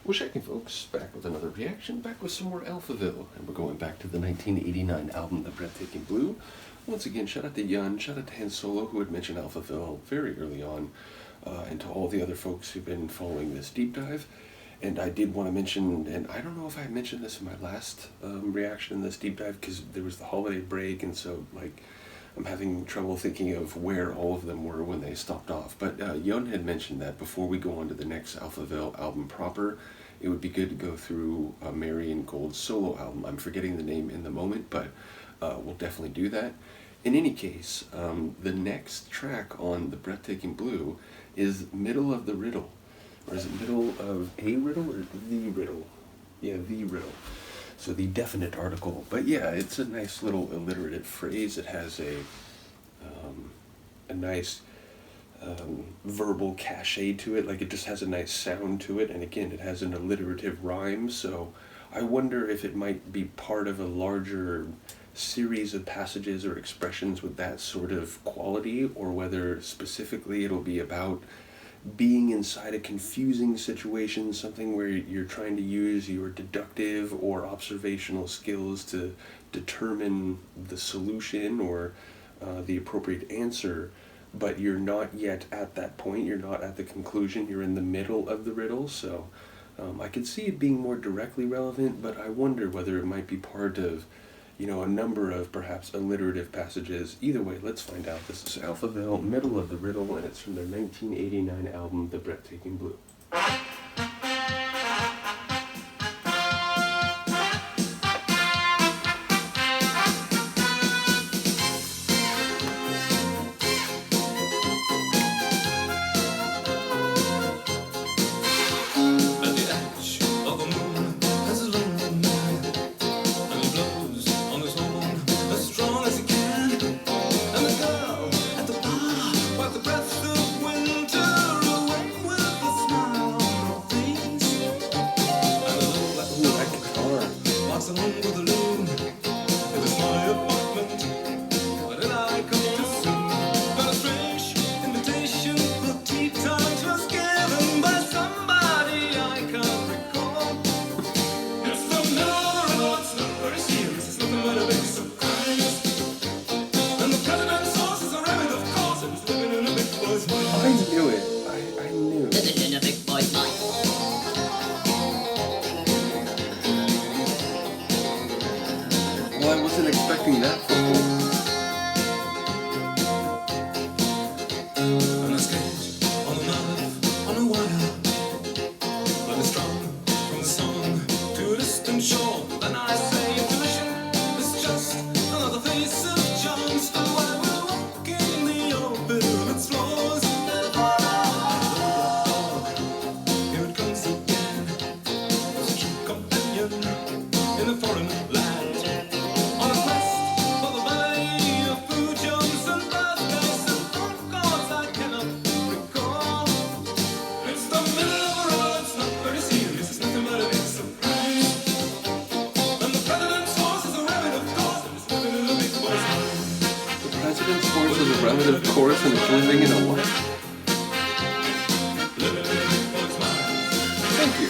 Well, shaking folks, back with another reaction, back with some more Alphaville, and we're going back to the 1989 album, The Breathtaking Blue. Once again, shout out to Yun, shout out to Han Solo, who had mentioned Alphaville very early on, and to all the other folks who've been following this deep dive. And I did want to mention, and I don't know if I mentioned this in my last reaction in this deep dive, because there was the holiday break, and so, I'm having trouble thinking of where all of them were when they stopped off. But Yun had mentioned that before we go on to the next Alphaville album proper, it would be good to go through Marian Gold's solo album. I'm forgetting the name in the moment, but we'll definitely do that. In any case, the next track on The Breathtaking Blue is Middle of the Riddle. Or is it Middle of a Riddle or The Riddle? Yeah, The Riddle. So the definite article. But yeah, it's a nice little alliterative phrase. It has a nice verbal cachet to it. Like, it just has a nice sound to it. And again, it has an alliterative rhyme. So I wonder if it might be part of a larger series of passages or expressions with that sort of quality, or whether specifically it'll be about being inside a confusing situation, something where you're trying to use your deductive or observational skills to determine the solution or the appropriate answer, but you're not yet at that point, you're not at the conclusion, you're in the middle of the riddle. So I could see it being more directly relevant, but I wonder whether it might be part of, a number of perhaps alliterative passages. Either way, let's find out. This is Alphaville, Middle of the Riddle, and it's from their 1989 album, The Breathtaking Blue. Well, I wasn't expecting that vocal. On a skate, on a knife, on a wire, but it's strong from the song to a distant shore. Then I say intuition is just another face of chance. The way we're walking in the open, its floors. Here it comes again, as a true companion in a foreign land. President's horse is a relative chorus and it's living in a what? Thank you.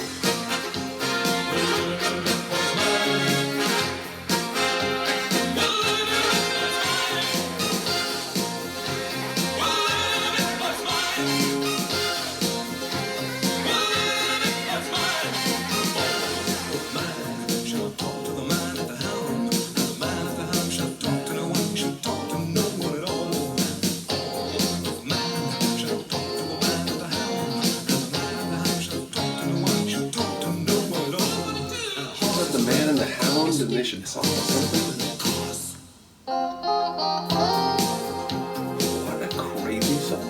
And they should talk something. What a crazy song.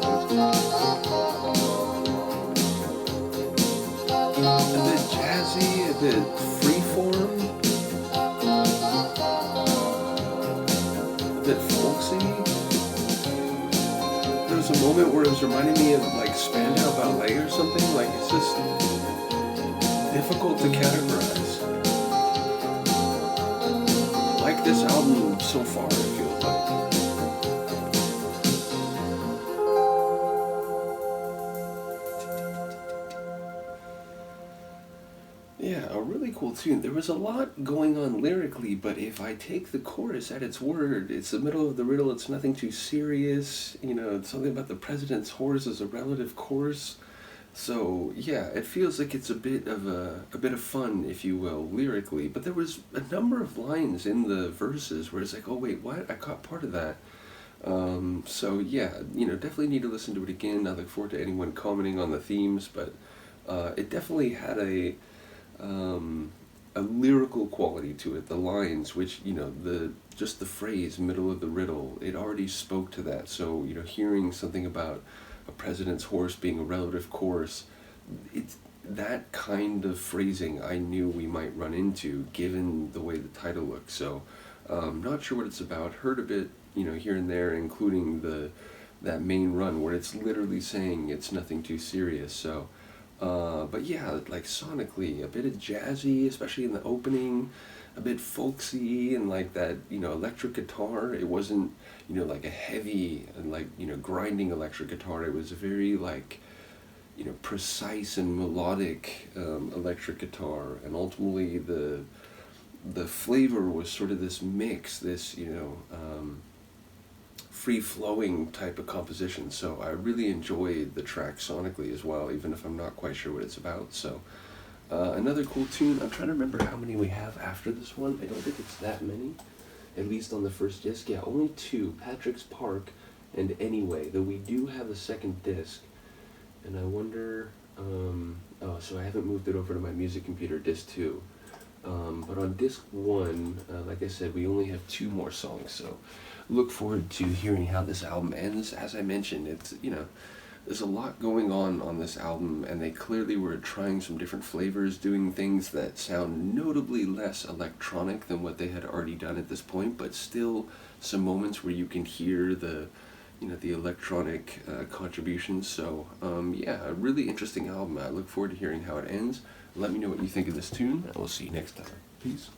A bit jazzy, a bit freeform, a bit folksy. There was a moment where it was reminding me of like Spandau Ballet or something. Like, it's just difficult to categorize. Like this album so far, it feels like. Yeah, a really cool tune. There was a lot going on lyrically, but if I take the chorus at its word, it's the middle of the riddle, it's nothing too serious. It's something about the president's horse as a relative course. So yeah, it feels like it's a bit of fun, if you will, lyrically. But there was a number of lines in the verses where it's like, oh wait, what? I caught part of that. So yeah, definitely need to listen to it again. I look forward to anyone commenting on the themes, but it definitely had a lyrical quality to it. The lines, which the just the phrase "middle of the riddle," it already spoke to that. So hearing something about a president's horse being a relative course, it's that kind of phrasing I knew we might run into given the way the title looks. So not sure what it's about. Heard a bit, here and there, including that main run where it's literally saying it's nothing too serious. So but yeah, like sonically, a bit of jazzy, especially in the opening, a bit folksy, and like that, electric guitar. It wasn't, like a heavy and like, grinding electric guitar. It was very like, precise and melodic electric guitar, and ultimately the flavor was sort of this mix, this free-flowing type of composition. So I really enjoyed the track sonically as well, even if I'm not quite sure what it's about. So another cool tune. I'm trying to remember how many we have after this one. I don't think it's that many, at least on the first disc. Yeah, only two, Patrick's Park and Anyway, though we do have a second disc. And I wonder, so I haven't moved it over to my music computer, disc 2. But on disc 1, like I said, we only have 2 more songs, so look forward to hearing how this album ends. As I mentioned, it's, there's a lot going on this album, and they clearly were trying some different flavors, doing things that sound notably less electronic than what they had already done at this point, but still some moments where you can hear the electronic contributions. So yeah, a really interesting album. I look forward to hearing how it ends. Let me know what you think of this tune, and we'll see you next time. Peace.